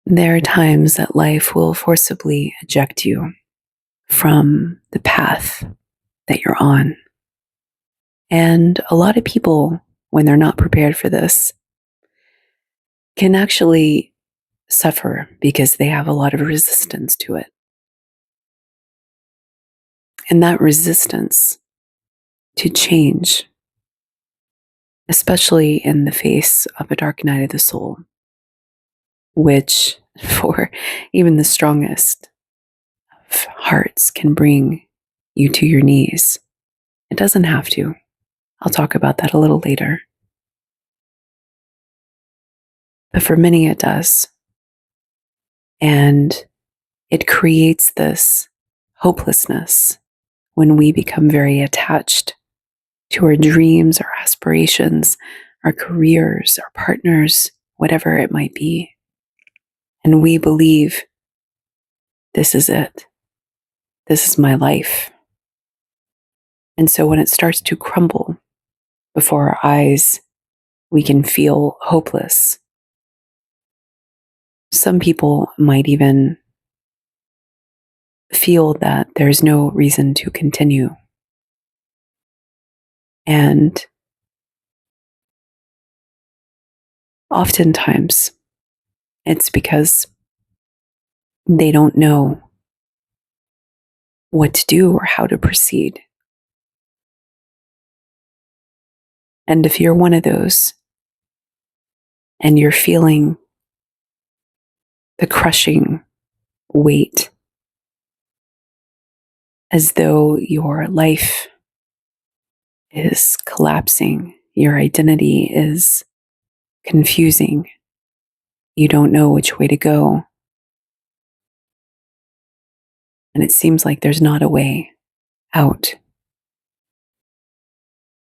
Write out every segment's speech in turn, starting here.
There are times that life will forcibly eject you from the path that you're on. And a lot of people, when they're not prepared for this, can actually suffer because they have a lot of resistance to it. And that resistance to change, especially in the face of a dark night of the soul, which for even the strongest of hearts can bring you to your knees. It doesn't have to. I'll talk about that a little later. But for many, it does. And it creates this hopelessness when we become very attached to our dreams, our aspirations, our careers, our partners, whatever it might be. And we believe this is it. This is my life. And so when it starts to crumble before our eyes, we can feel hopeless. Some people might even feel that there's no reason to continue. And oftentimes, it's because they don't know what to do or how to proceed. And if you're one of those, and you're feeling the crushing weight, as though your life is collapsing, your identity is confusing, you don't know which way to go, and it seems like there's not a way out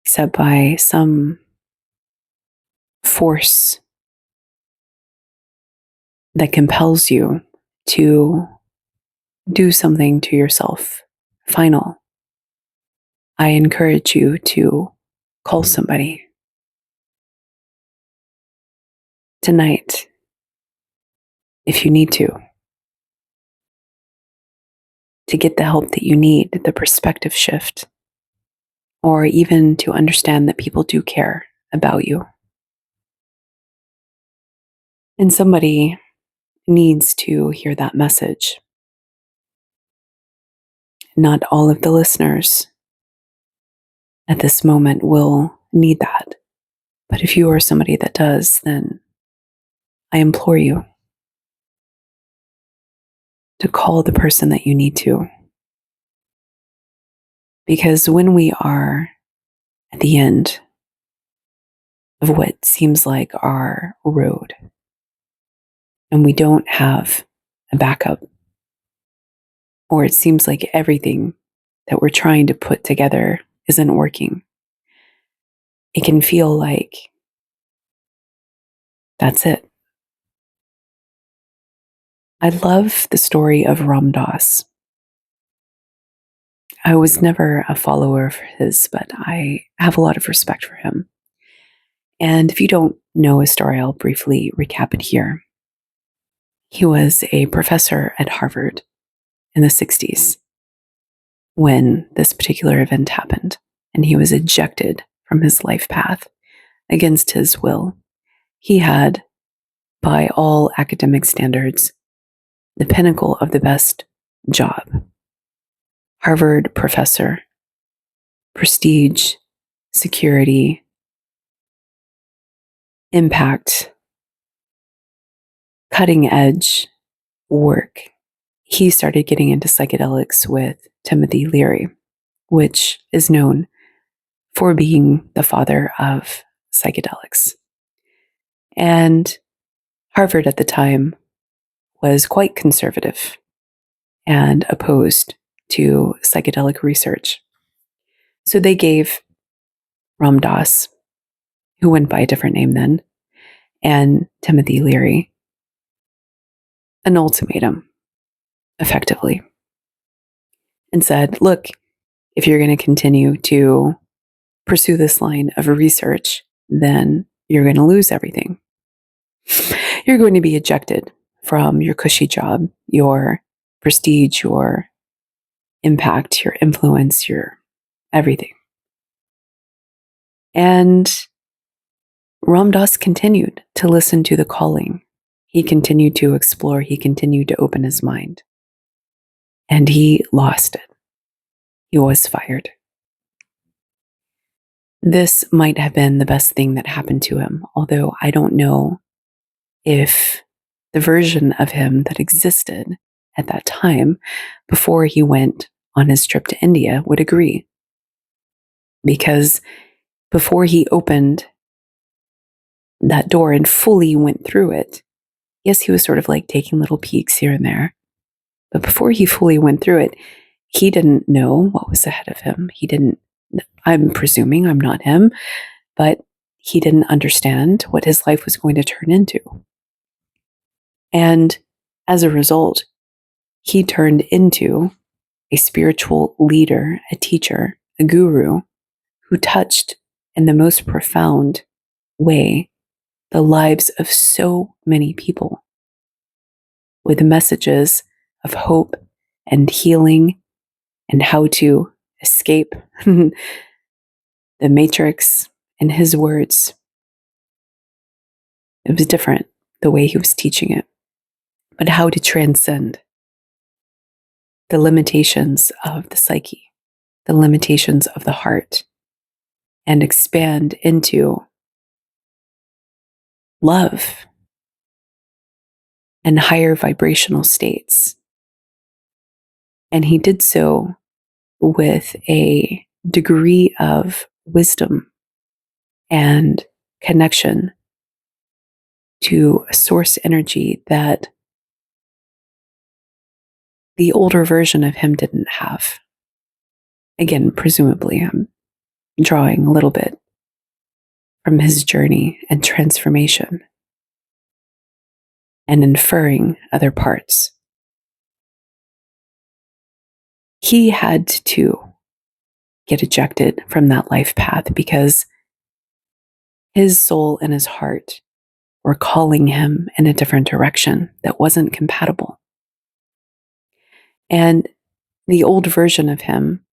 except by some force that compels you to do something to yourself final. I encourage you to call somebody tonight if you need to get the help that you need, the perspective shift, or even to understand that people do care about you. And somebody needs to hear that message. Not all of the listeners at this moment will need that. But if you are somebody that does, then I implore you to call the person that you need to. Because when we are at the end of what seems like our road, and we don't have a backup, or it seems like everything that we're trying to put together isn't working, it can feel like that's it. I love the story of Ram Dass. I was never a follower of his, but I have a lot of respect for him. And if you don't know his story, I'll briefly recap it here. He was a professor at Harvard in the 60s when this particular event happened, and he was ejected from his life path against his will. He had, by all academic standards, the pinnacle of the best job. Harvard professor, prestige, security, impact, cutting edge work. He started getting into psychedelics with Timothy Leary, which is known for being the father of psychedelics. And Harvard at the time was quite conservative and opposed to psychedelic research. So they gave Ram Dass, who went by a different name then, and Timothy Leary an ultimatum, effectively, and said, look, if you're going to continue to pursue this line of research, then you're going to lose everything. You're going to be ejected from your cushy job, your prestige, your impact, your influence, your everything. And Ram Dass continued to listen to the calling. He continued to explore. He continued to open his mind. And he lost it. He was fired. This might have been the best thing that happened to him, although I don't know if the version of him that existed at that time before he went on his trip to India would agree. Because before he opened that door and fully went through it, yes, he was sort of like taking little peeks here and there. But before he fully went through it, he didn't know what was ahead of him. I'm presuming I'm not him, but he didn't understand what his life was going to turn into. And as a result, he turned into a spiritual leader, a teacher, a guru who touched in the most profound way the lives of so many people with messages of hope and healing and how to escape the matrix. In his words, it was different the way he was teaching it, but how to transcend the limitations of the psyche, the limitations of the heart, and expand into love and higher vibrational states. And he did so with a degree of wisdom and connection to a source energy that the older version of him didn't have. Again, presumably, I'm drawing a little bit from his journey and transformation and inferring other parts. He had to get ejected from that life path because his soul and his heart were calling him in a different direction that wasn't compatible. And the old version of him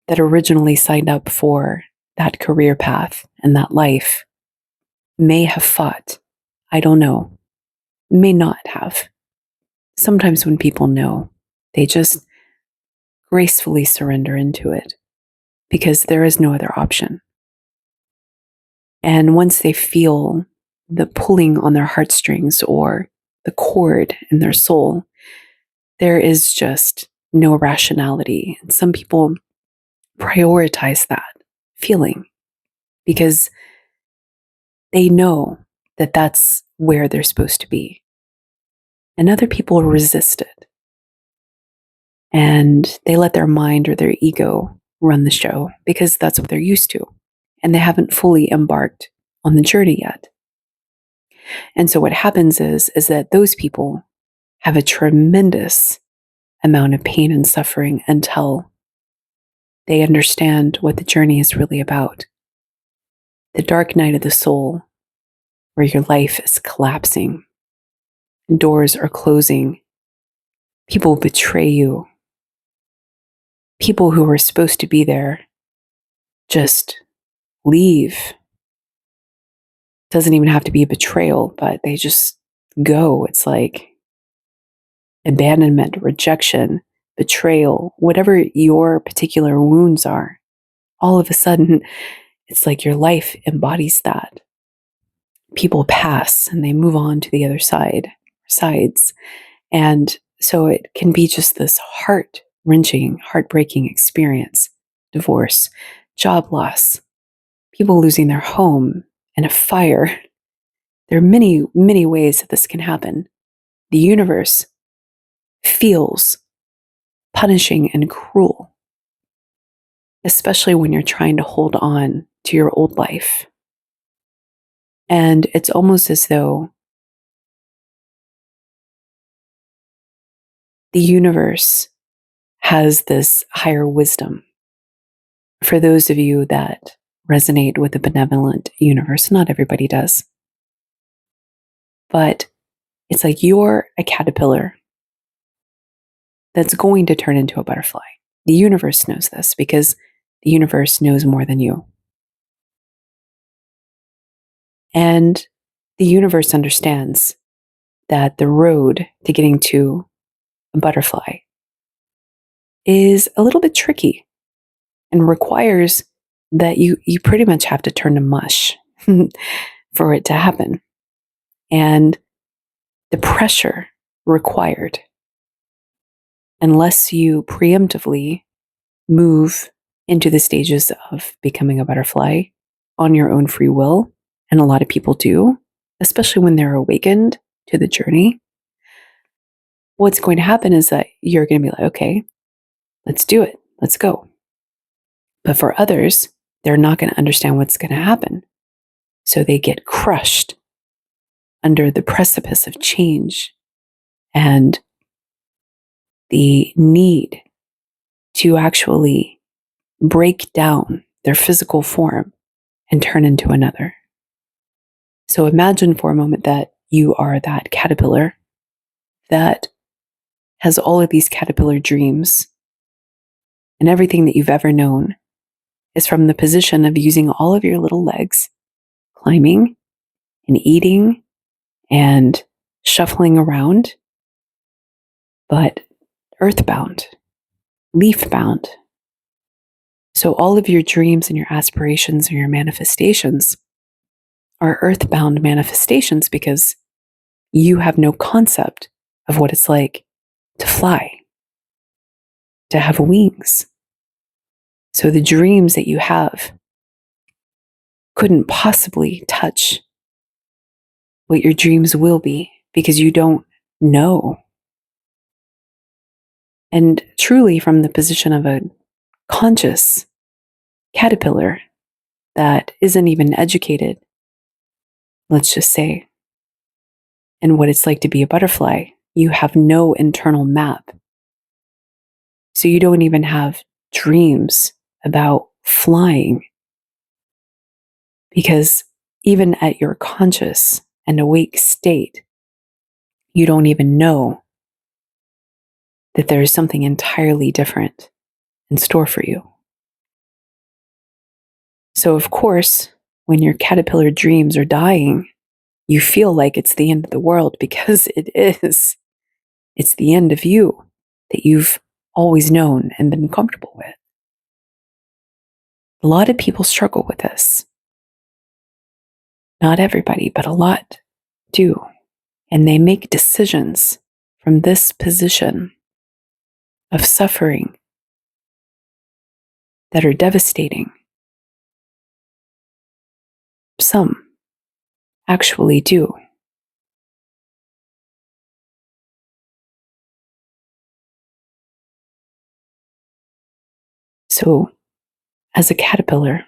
that originally signed up for that career path and that life may have fought. I don't know. May not have. Sometimes when people know, they just gracefully surrender into it because there is no other option. And once they feel the pulling on their heartstrings or the cord in their soul, there is just no rationality. And some people prioritize that feeling because they know that that's where they're supposed to be. And other people resist it. And they let their mind or their ego run the show because that's what they're used to. And they haven't fully embarked on the journey yet. And so what happens is that those people have a tremendous amount of pain and suffering until they understand what the journey is really about. The dark night of the soul, where your life is collapsing, doors are closing, people betray you, people who were supposed to be there just leave. Doesn't even have to be a betrayal, but they just go. It's like abandonment, rejection, betrayal, whatever your particular wounds are. All of a sudden, it's like your life embodies that. People pass and they move on to the other sides. And so it can be just this heart-wrenching, heartbreaking experience. Divorce, job loss, people losing their home in a fire. There are many, many ways that this can happen. The universe feels punishing and cruel, especially when you're trying to hold on to your old life. And it's almost as though the universe has this higher wisdom. For those of you that resonate with the benevolent universe, not everybody does. But It's like you're a caterpillar that's going to turn into a butterfly. The universe knows this because the universe knows more than you. And the universe understands that the road to getting to a butterfly is a little bit tricky and requires that you pretty much have to turn to mush for it to happen. And the pressure required, unless you preemptively move into the stages of becoming a butterfly on your own free will, and a lot of people do, especially when they're awakened to the journey, what's going to happen is that you're going to be like, okay, let's do it. Let's go. But for others, they're not going to understand what's going to happen. So they get crushed under the precipice of change and the need to actually break down their physical form and turn into another. So imagine for a moment that you are that caterpillar that has all of these caterpillar dreams, and everything that you've ever known is from the position of using all of your little legs, climbing and eating and shuffling around, but earthbound, leaf-bound. So all of your dreams and your aspirations and your manifestations are earthbound manifestations because you have no concept of what it's like to fly, to have wings. So the dreams that you have couldn't possibly touch what your dreams will be because you don't know. And truly, from the position of a conscious caterpillar that isn't even educated, let's just say, and what it's like to be a butterfly, you have no internal map. So you don't even have dreams about flying, because even at your conscious and awake state, you don't even know that there is something entirely different in store for you. So of course, when your caterpillar dreams are dying, you feel like it's the end of the world, because it is. It's the end of you that you've always known and been comfortable with. A lot of people struggle with this. Not everybody, but a lot do. And they make decisions from this position of suffering that are devastating. Some actually do. So, as a caterpillar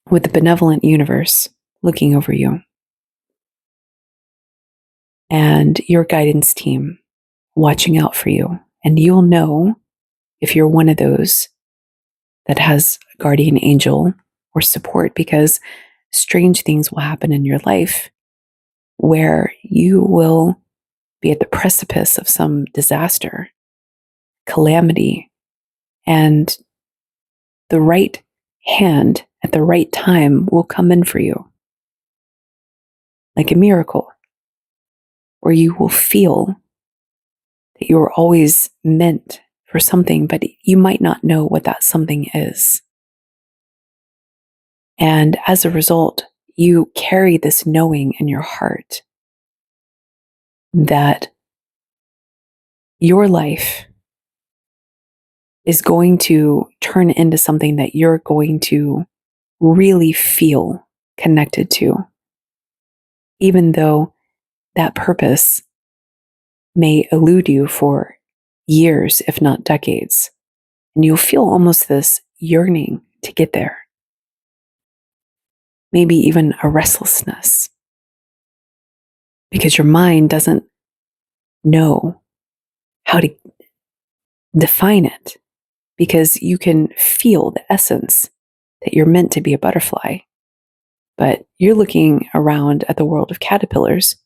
with the benevolent universe looking over you, and your guidance team watching out for you, and you'll know if you're one of those that has a guardian angel or support, because strange things will happen in your life where you will be at the precipice of some disaster, calamity, and the right hand at the right time will come in for you, like a miracle, where you will feel that you were always meant for something, but you might not know what that something is. And as a result, you carry this knowing in your heart that your life is going to turn into something that you're going to really feel connected to, even though that purpose may elude you for years, if not decades. And you'll feel almost this yearning to get there. Maybe even a restlessness, because your mind doesn't know how to define it, because you can feel the essence that you're meant to be a butterfly. But you're looking around at the world of caterpillars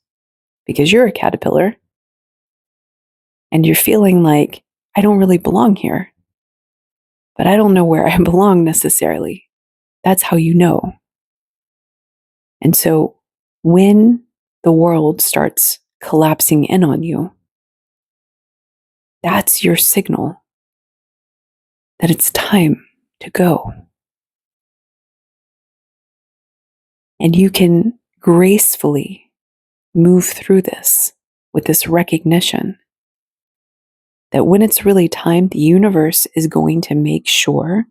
because you're a caterpillar and you're feeling like, I don't really belong here, but I don't know where I belong necessarily. That's how you know. And so when the world starts collapsing in on you, that's your signal that it's time to go. And you can gracefully move through this with this recognition that when it's really time, the universe is going to make sure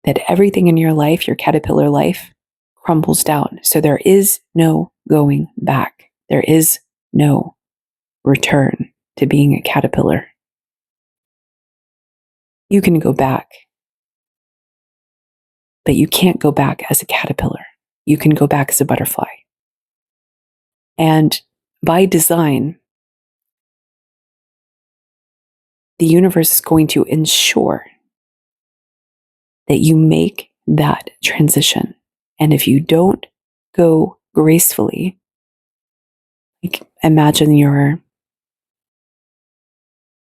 that everything in your life, your caterpillar life, crumbles down. So there is no going back. There is no return to being a caterpillar. You can go back, but you can't go back as a caterpillar. You can go back as a butterfly. And by design, the universe is going to ensure that you make that transition. And if you don't go gracefully, like imagine you're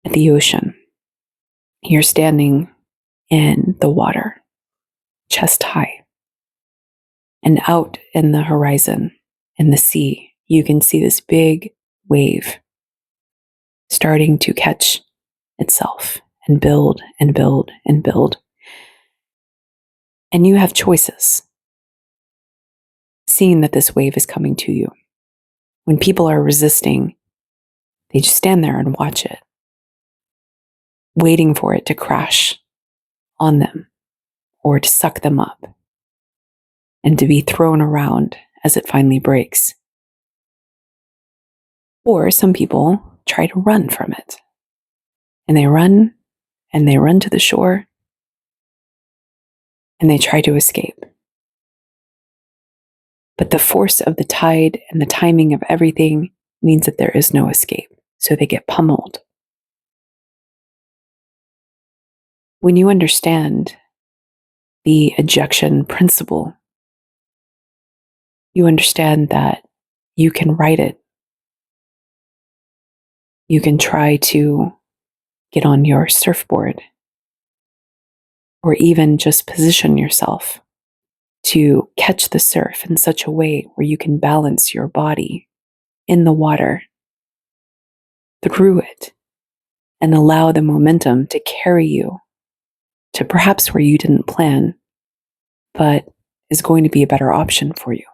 at the ocean, you're standing in the water, chest high, and out in the horizon, in the sea, you can see this big wave starting to catch itself and build and build and build. And you have choices, seeing that this wave is coming to you. When people are resisting, they just stand there and watch it, waiting for it to crash on them or to suck them up and to be thrown around as it finally breaks. Or some people try to run from it. And they run to the shore and they try to escape. But the force of the tide and the timing of everything means that there is no escape. So they get pummeled. When you understand the ejection principle, you understand that you can write it. You can try to get on your surfboard or even just position yourself to catch the surf in such a way where you can balance your body in the water through it and allow the momentum to carry you to perhaps where you didn't plan, but is going to be a better option for you.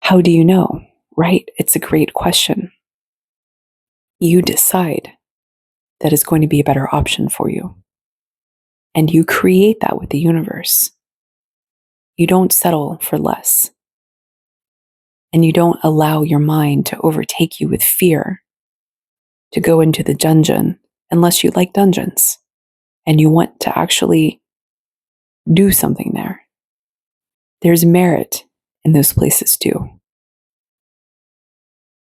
How do you know, right? It's a great question. You decide that is going to be a better option for you. And you create that with the universe. You don't settle for less. And you don't allow your mind to overtake you with fear to go into the dungeon unless you like dungeons and you want to actually do something there. There's merit in those places too.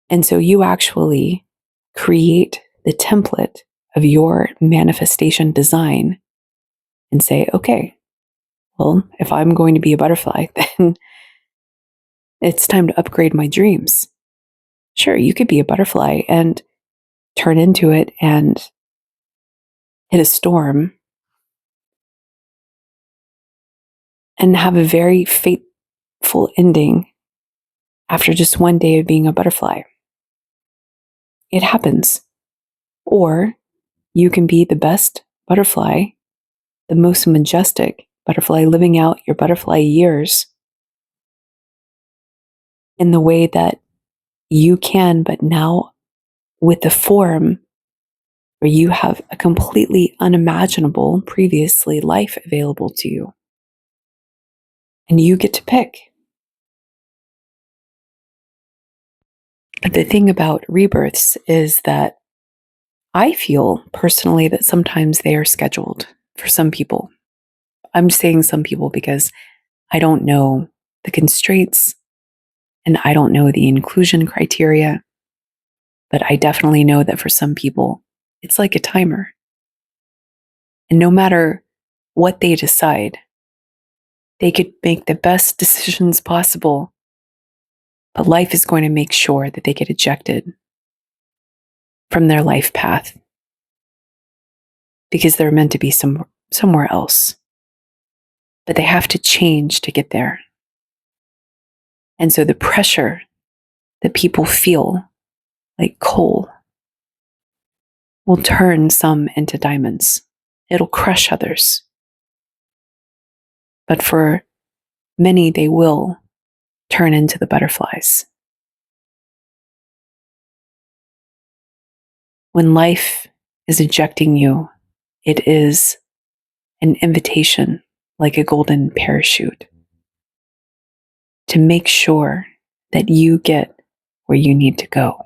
And so you actually create the template of your manifestation design and say, okay, well, if I'm going to be a butterfly, then it's time to upgrade my dreams. Sure, you could be a butterfly and turn into it and hit a storm and have a very fateful ending after just one day of being a butterfly. It happens. Or you can be the best butterfly, the most majestic butterfly, living out your butterfly years in the way that you can, but now with the form where you have a completely unimaginable previously life available to you. And you get to pick. But the thing about rebirths is that I feel personally that sometimes they are scheduled for some people. I'm saying some people because I don't know the constraints and I don't know the inclusion criteria, but I definitely know that for some people, it's like a timer. And no matter what they decide, they could make the best decisions possible But life is going to make sure that they get ejected from their life path because they're meant to be somewhere else. But they have to change to get there. And so the pressure that people feel like coal will turn some into diamonds. It'll crush others. But for many, they will turn into the butterflies. When life is ejecting you, it is an invitation, like a golden parachute, to make sure that you get where you need to go.